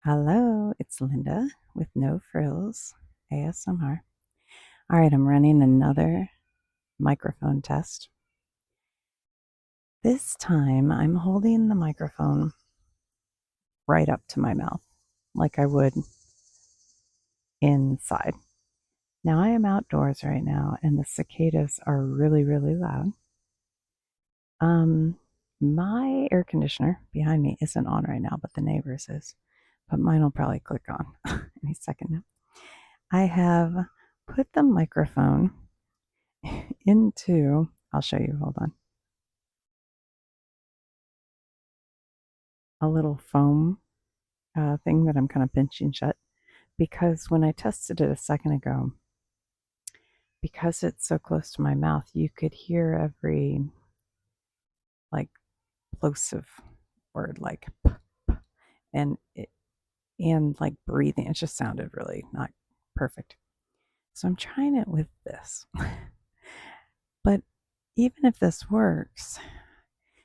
Hello, it's Linda with No Frills ASMR. All right, I'm running another microphone test. This time I'm holding the microphone right up to my mouth like I would inside. Now I am outdoors right now and the cicadas are really, really loud. My air conditioner behind me isn't on right now, but the neighbor's is. But mine will probably click on any second now. I have put the microphone into, I'll show you, hold on, a little foam thing that I'm kind of pinching shut because when I tested it a second ago, because it's so close to my mouth, you could hear every like plosive word like p, p, and it and like breathing. It just sounded really not perfect. So I'm trying it with this. But even if this works,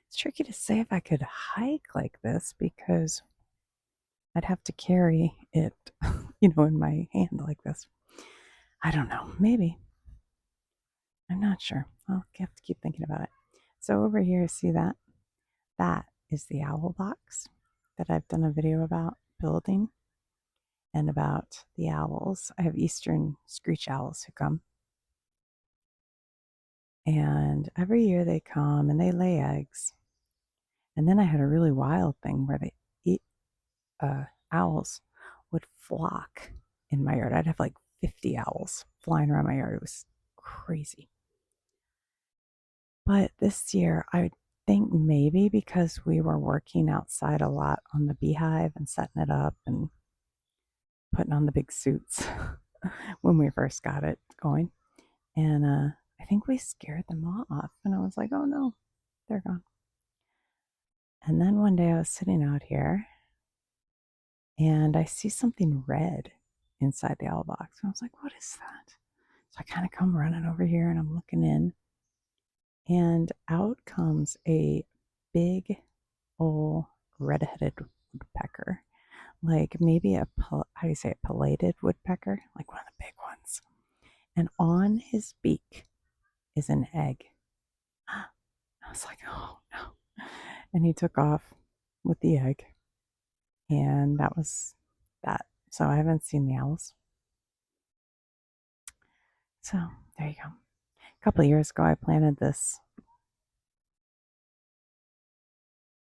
it's tricky to say if I could hike like this because I'd have to carry it, in my hand like this. I don't know. Maybe. I'm not sure. I'll have to keep thinking about it. So over here, see that? That is the owl box that I've done a video about building and about the owls. I have eastern screech owls who come. And every year they come and they lay eggs. And then I had a really wild thing where owls would flock in my yard. I'd have like 50 owls flying around my yard. It was crazy. But this year, I think maybe because we were working outside a lot on the beehive and setting it up and putting on the big suits when we first got it going. And I think we scared them off. And I was like, oh no, they're gone. And then one day I was sitting out here and I see something red inside the owl box. And I was like, what is that? So I kind of come running over here and I'm looking in. And out comes a big old red-headed woodpecker, like maybe how do you say it, pileated woodpecker, like one of the big ones. And on his beak is an egg. I was like, oh no. And he took off with the egg. And that was that. So I haven't seen the owls. So there you go. A couple of years ago, I planted this.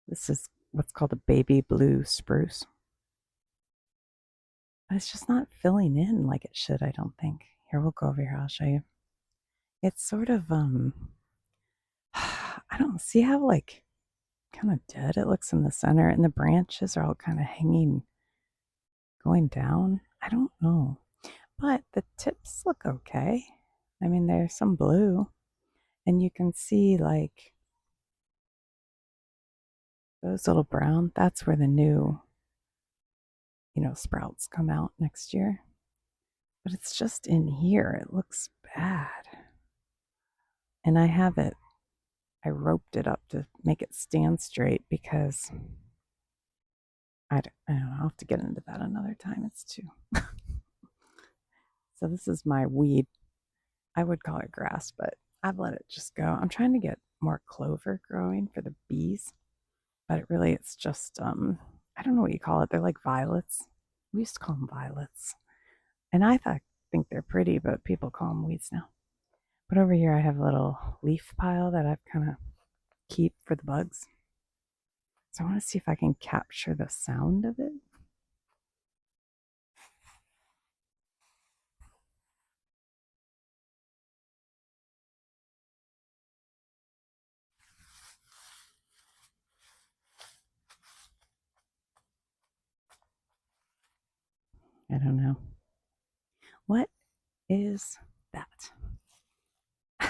This is what's called a baby blue spruce. But it's just not filling in like it should, I don't think. Here, we'll go over here. I'll show you. It's sort of, I don't see how like kind of dead it looks in the center, and the branches are all kind of hanging, going down. I don't know. But the tips look okay. I mean, there's some blue, and you can see like those little brown. That's where the new, sprouts come out next year. But it's just in here. It looks bad. And I roped it up to make it stand straight because I don't know. I'll have to get into that another time. It's too. So this is my weed. I would call it grass, but I've let it just go. I'm trying to get more clover growing for the bees, but it's just I don't know what you call it. They're like violets. We used to call them violets, and think they're pretty, but people call them weeds now. But over here I have a little leaf pile that I've kind of keep for the bugs. So I want to see if I can capture the sound of it. I don't know. What is that? A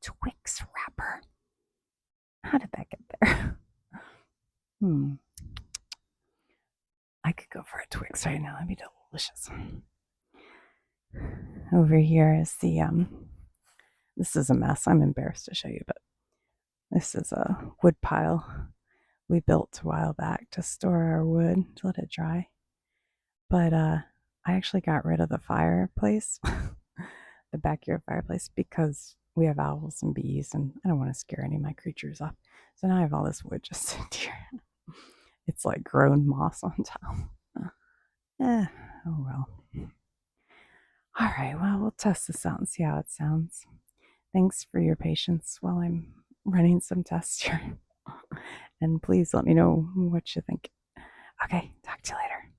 Twix wrapper. How did that get there? I could go for a Twix right now. That'd be delicious. Over here is this is a mess. I'm embarrassed to show you, but this is a wood pile we built a while back to store our wood to let it dry. But I actually got rid of the fireplace, the backyard fireplace, because we have owls and bees, and I don't want to scare any of my creatures off. So now I have all this wood just sitting here. It's like grown moss on top. Oh well. All right, well, we'll test this out and see how it sounds. Thanks for your patience while I'm running some tests here. And please let me know what you think. Okay, talk to you later.